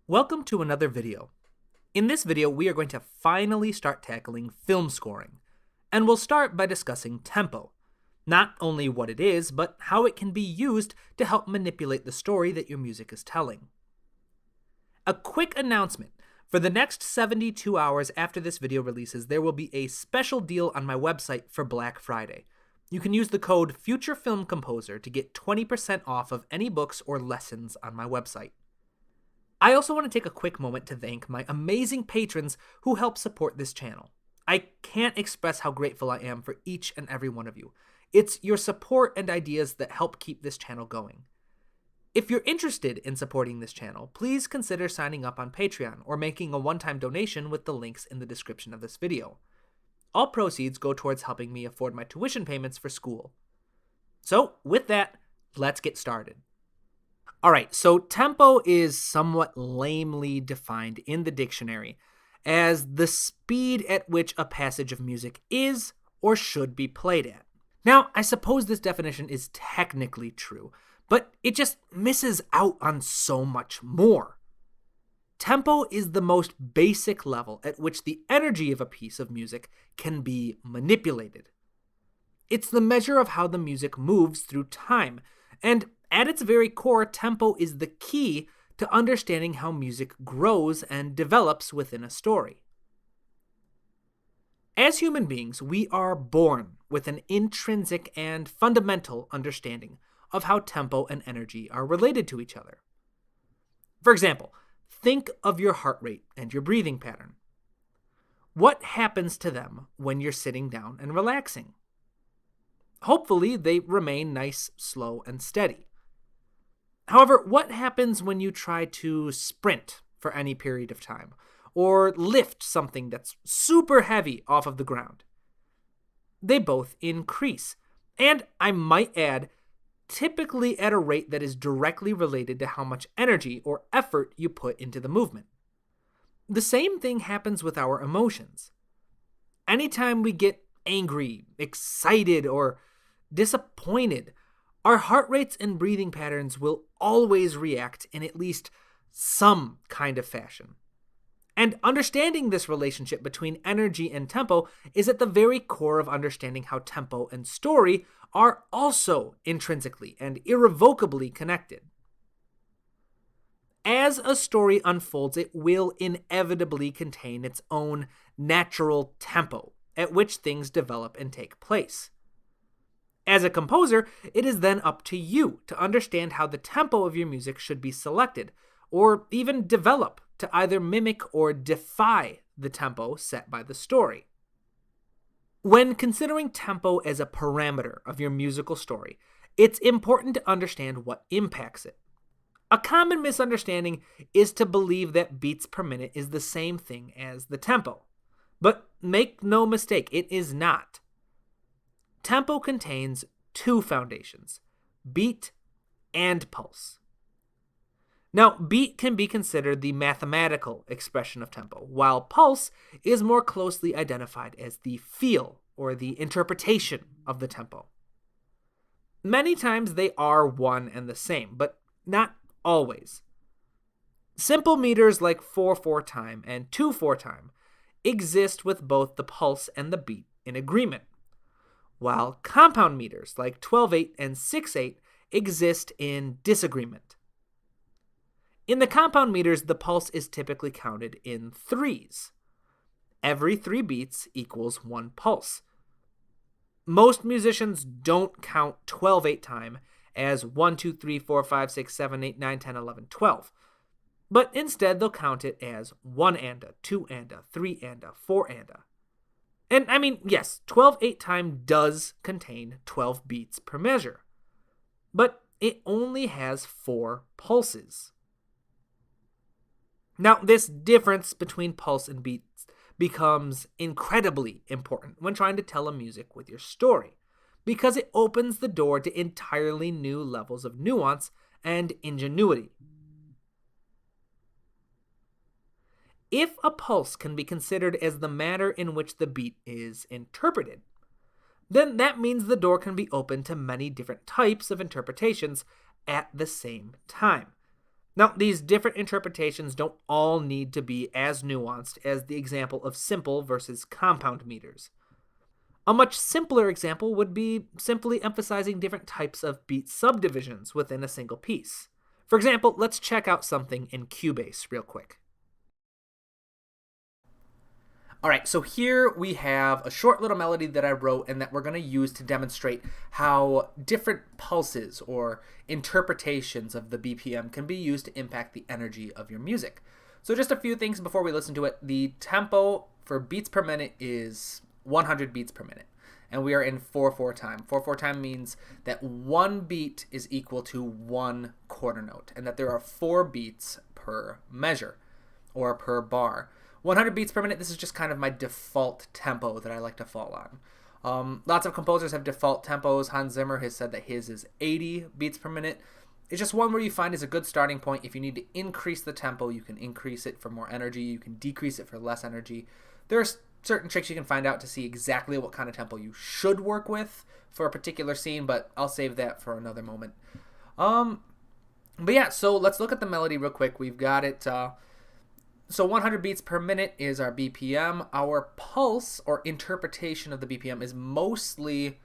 Welcome to another video. In this video, we are going to finally start tackling film scoring, and we'll start by discussing tempo. Not only what it is, but how it can be used to help manipulate the story that your music is telling. A quick announcement. For the next 72 hours after this video releases, there will be a special deal on my website for Black Friday. You can use the code FUTUREFILMCOMPOSER to get 20% off of any books or lessons on my website. I also want to take a quick moment to thank my amazing patrons who help support this channel. I can't express how grateful I am for each and every one of you. It's your support and ideas that help keep this channel going. If you're interested in supporting this channel, please consider signing up on Patreon or making a one-time donation with the links in the description of this video. All proceeds go towards helping me afford my tuition payments for school. So, with that, let's get started. Alright, so tempo is somewhat lamely defined in the dictionary as the speed at which a passage of music is or should be played at. Now, I suppose this definition is technically true, but it just misses out on so much more. Tempo is the most basic level at which the energy of a piece of music can be manipulated. It's the measure of how the music moves through time, and at its very core, tempo is the key to understanding how music grows and develops within a story. As human beings, we are born with an intrinsic and fundamental understanding of how tempo and energy are related to each other. For example, think of your heart rate and your breathing pattern. What happens to them when you're sitting down and relaxing? Hopefully, they remain nice, slow, and steady. However, what happens when you try to sprint for any period of time, or lift something that's super heavy off of the ground? They both increase, and I might add, typically at a rate that is directly related to how much energy or effort you put into the movement. The same thing happens with our emotions. Anytime we get angry, excited, or disappointed, our heart rates and breathing patterns will always react in at least some kind of fashion. And understanding this relationship between energy and tempo is at the very core of understanding how tempo and story are also intrinsically and irrevocably connected. As a story unfolds, it will inevitably contain its own natural tempo at which things develop and take place. As a composer, it is then up to you to understand how the tempo of your music should be selected, or even develop to either mimic or defy the tempo set by the story. When considering tempo as a parameter of your musical story, it's important to understand what impacts it. A common misunderstanding is to believe that beats per minute is the same thing as the tempo. But make no mistake, it is not. Tempo contains two foundations, beat and pulse. Now, beat can be considered the mathematical expression of tempo, while pulse is more closely identified as the feel or the interpretation of the tempo. Many times they are one and the same, but not always. Simple meters like 4/4 time and 2/4 time exist with both the pulse and the beat in agreement, while compound meters like 12/8 and 6/8 exist in disagreement. In the compound meters, the pulse is typically counted in threes. Every 3 beats equals 1 pulse. Most musicians don't count 12/8 time as 1, 2, 3, 4, 5, 6, 7, 8, 9, 10, 11, 12. But instead, they'll count it as 1 anda, 2 anda, 3 anda, 4 anda. And I mean, yes, 12/8 time does contain 12 beats per measure, but it only has 4 pulses. Now, this difference between pulse and beats becomes incredibly important when trying to tell a music with your story, because it opens the door to entirely new levels of nuance and ingenuity. If a pulse can be considered as the manner in which the beat is interpreted, then that means the door can be opened to many different types of interpretations at the same time. Now, these different interpretations don't all need to be as nuanced as the example of simple versus compound meters. A much simpler example would be simply emphasizing different types of beat subdivisions within a single piece. For example, let's check out something in Cubase real quick. Alright, so here we have a short little melody that I wrote and that we're going to use to demonstrate how different pulses or interpretations of the BPM can be used to impact the energy of your music. So just a few things before we listen to it. The tempo for beats per minute is 100 beats per minute, and we are in 4/4 time. 4/4 time means that one beat is equal to one quarter note, and that there are 4 beats per measure or per bar. 100 beats per minute, this is just kind of my default tempo that I like to fall on. Lots of composers have default tempos. Hans Zimmer has said that his is 80 beats per minute. It's just one where you find is a good starting point. If you need to increase the tempo, you can increase it for more energy. You can decrease it for less energy. There's certain tricks you can find out to see exactly what kind of tempo you should work with for a particular scene, but I'll save that for another moment. But yeah, so let's look at the melody real quick. We've got it. So 100 beats per minute is our BPM. Our pulse or interpretation of the BPM is mostly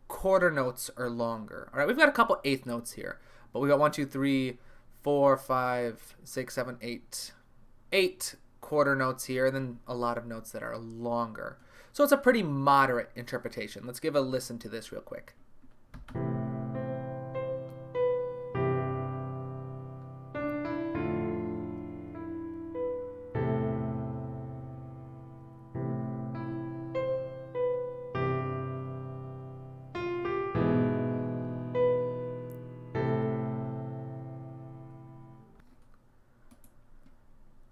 quarter notes or longer. All right, we've got a couple eighth notes here, but we got 1, 2, 3, 4, 5, 6, 7, 8 quarter notes here, and then a lot of notes that are longer. So it's a pretty moderate interpretation. Let's give a listen to this real quick.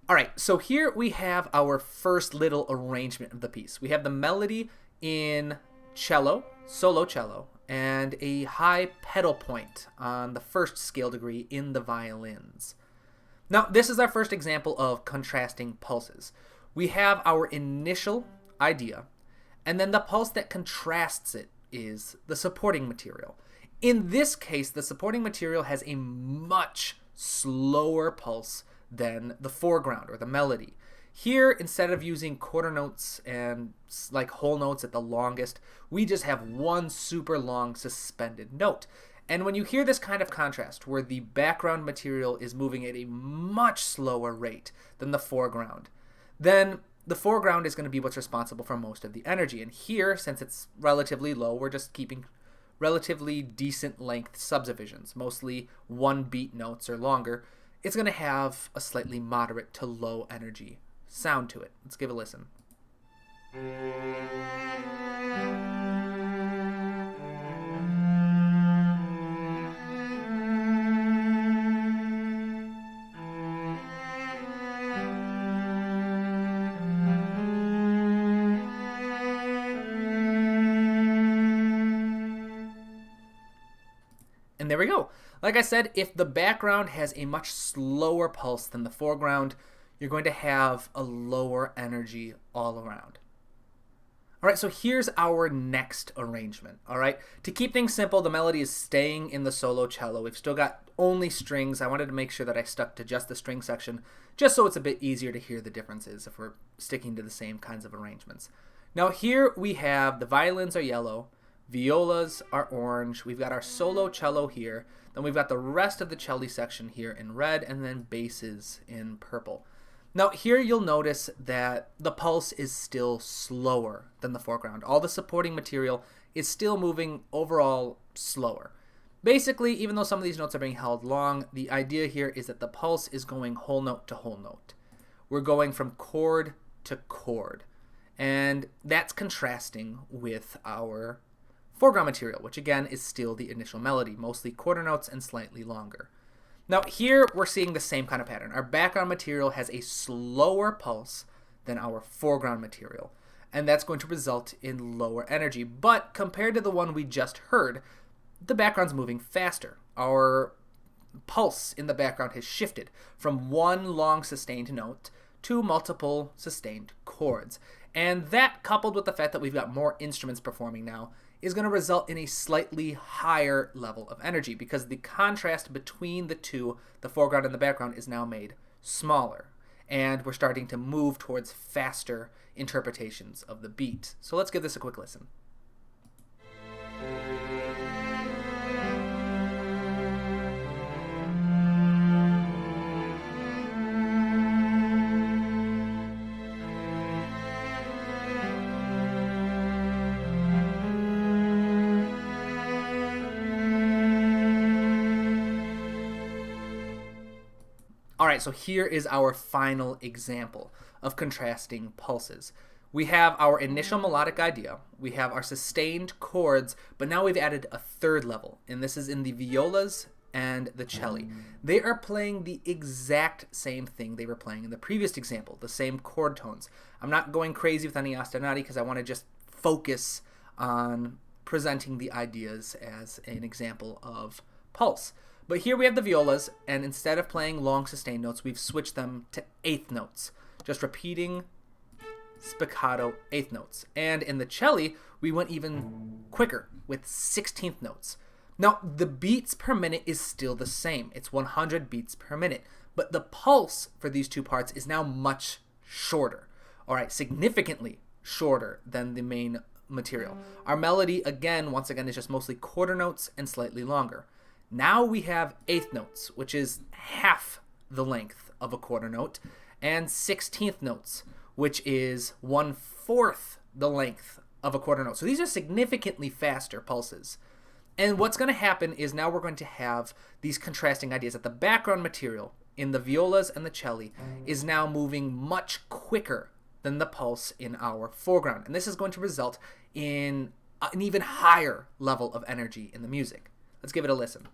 All right, so here we have our first little arrangement of the piece. We have the melody in cello, solo cello, and a high pedal point on the first scale degree in the violins. Now, this is our first example of contrasting pulses. We have our initial idea, and then the pulse that contrasts it is the supporting material. In this case, the supporting material has a much slower pulse than the foreground or the melody. Here, instead of using quarter notes and like whole notes at the longest, we just have one super long suspended note. And when you hear this kind of contrast where the background material is moving at a much slower rate than the foreground, then the foreground is going to be what's responsible for most of the energy. And here, since it's relatively low, we're just keeping relatively decent length subdivisions, mostly 1 beat notes or longer. It's going to have a slightly moderate to low energy sound to it. Let's give a listen. And there we go. Like I said, if the background has a much slower pulse than the foreground, you're going to have a lower energy all around. All right, so here's our next arrangement. All right, to keep things simple, the melody is staying in the solo cello. We've still got only strings. I wanted to make sure that I stuck to just the string section, just so it's a bit easier to hear the differences if we're sticking to the same kinds of arrangements. Now here we have the violins are yellow, violas are orange, we've got our solo cello here, then we've got the rest of the cello section here in red, and then basses in purple. Now here you'll notice that the pulse is still slower than the foreground. All the supporting material is still moving overall slower. Basically, even though some of these notes are being held long, the idea here is that the pulse is going whole note to whole note. We're going from chord to chord, and that's contrasting with our foreground material, which again is still the initial melody, mostly quarter notes and slightly longer. Now here we're seeing the same kind of pattern. Our background material has a slower pulse than our foreground material, and that's going to result in lower energy. But compared to the one we just heard, the background's moving faster. Our pulse in the background has shifted from one long sustained note to multiple sustained chords. And that, coupled with the fact that we've got more instruments performing now, is going to result in a slightly higher level of energy because the contrast between the two, the foreground and the background, is now made smaller. And we're starting to move towards faster interpretations of the beat. So let's give this a quick listen. All right, so here is our final example of contrasting pulses. We have our initial melodic idea, we have our sustained chords, but now we've added a third level, and this is in the violas and the cello. They are playing the exact same thing they were playing in the previous example, the same chord tones. I'm not going crazy with any ostinati because I want to just focus on presenting the ideas as an example of pulse. But here we have the violas, and instead of playing long sustained notes, we've switched them to eighth notes, just repeating spiccato eighth notes. And in the cello, we went even quicker with 16th notes. Now, the beats per minute is still the same. It's 100 beats per minute, but the pulse for these two parts is now much shorter. All right, significantly shorter than the main material. Our melody, once again, is just mostly quarter notes and slightly longer. Now we have eighth notes, which is half the length of a quarter note, and 16th notes, which is 1/4 the length of a quarter note. So these are significantly faster pulses. And what's going to happen is now we're going to have these contrasting ideas that the background material in the violas and the cello is now moving much quicker than the pulse in our foreground. And this is going to result in an even higher level of energy in the music. Let's give it a listen.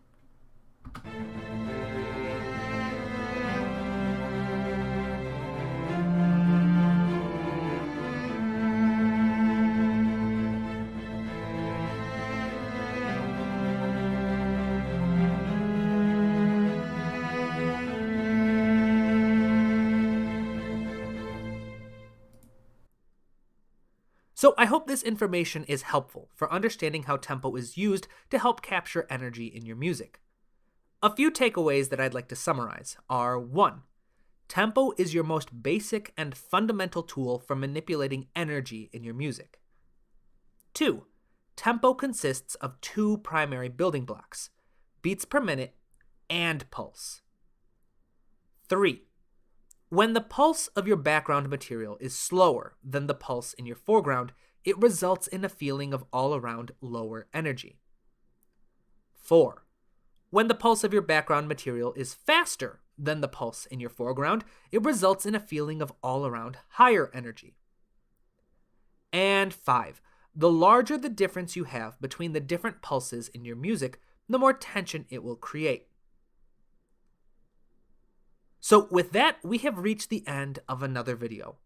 So I hope this information is helpful for understanding how tempo is used to help capture energy in your music. A few takeaways that I'd like to summarize are: 1. Tempo is your most basic and fundamental tool for manipulating energy in your music. 2. Tempo consists of two primary building blocks: beats per minute and pulse. 3. When the pulse of your background material is slower than the pulse in your foreground, it results in a feeling of all-around lower energy. 4. When the pulse of your background material is faster than the pulse in your foreground, it results in a feeling of all-around higher energy. And 5. The larger the difference you have between the different pulses in your music, the more tension it will create. So with that, we have reached the end of another video.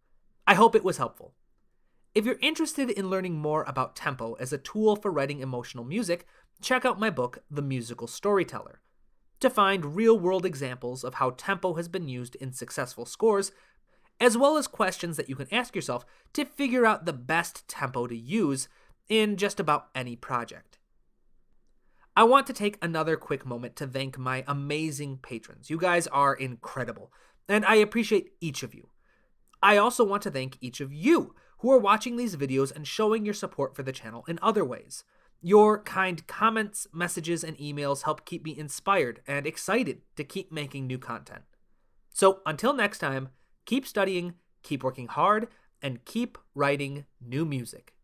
I hope it was helpful. If you're interested in learning more about tempo as a tool for writing emotional music, check out my book, The Musical Storyteller. To find real-world examples of how tempo has been used in successful scores, as well as questions that you can ask yourself to figure out the best tempo to use in just about any project. I want to take another quick moment to thank my amazing patrons. You guys are incredible, and I appreciate each of you. I also want to thank each of you who are watching these videos and showing your support for the channel in other ways. Your kind comments, messages, and emails help keep me inspired and excited to keep making new content. So until next time, keep studying, keep working hard, and keep writing new music.